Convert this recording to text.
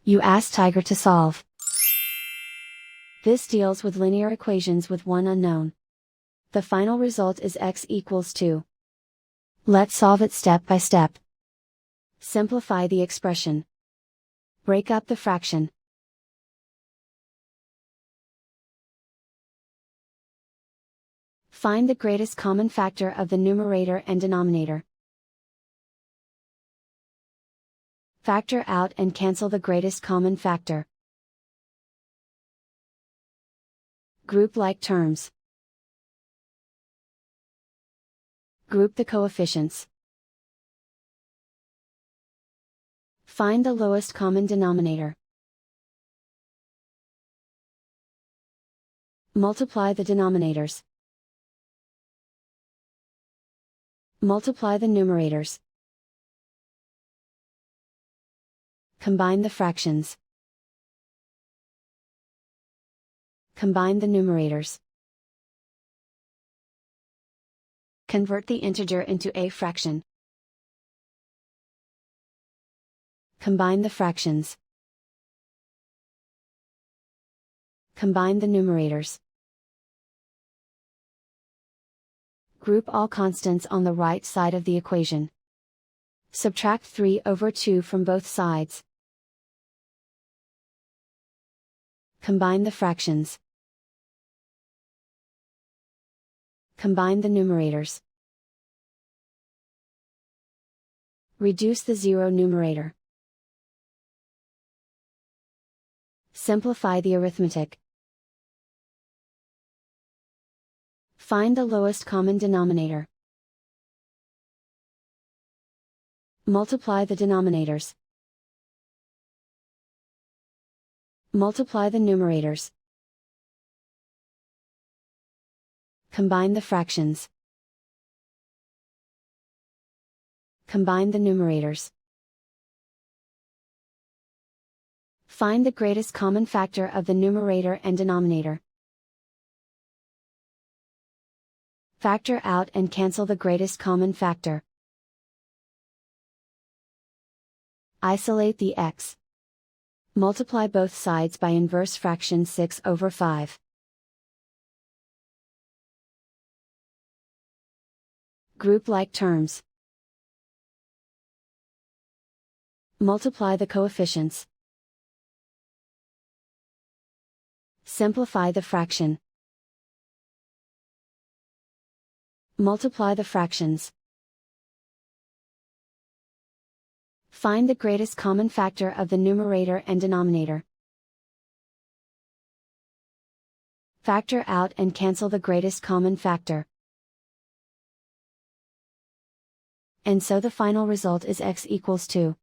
You ask Tiger to solve. This deals with linear equations with one unknown. The final result is x equals 2. Let's solve it step by step. Simplify the expression. Break up the fraction. Find the greatest common factor of the numerator and denominator. Factor out and cancel the greatest common factor. Group like terms. Group the coefficients. Find the lowest common denominator. Multiply the denominators. Multiply the numerators. Combine the fractions. Combine the numerators. Convert the integer into a fraction. Combine the fractions. Combine the numerators. Group all constants on the right side of the equation. Subtract 3 over 2 from both sides. Combine the fractions. Combine the numerators. Reduce the zero numerator. Simplify the arithmetic. Find the lowest common denominator. Multiply the denominators. Multiply the numerators. Combine the fractions. Combine the numerators. Find the greatest common factor of the numerator and denominator. Factor out and cancel the greatest common factor. Isolate the x. Multiply both sides by inverse fraction 6 over 5. Group like terms. Multiply the coefficients. Simplify the fraction. Multiply the fractions. Find the greatest common factor of the numerator and denominator. Factor out and cancel the greatest common factor. And so the final result is x equals 2.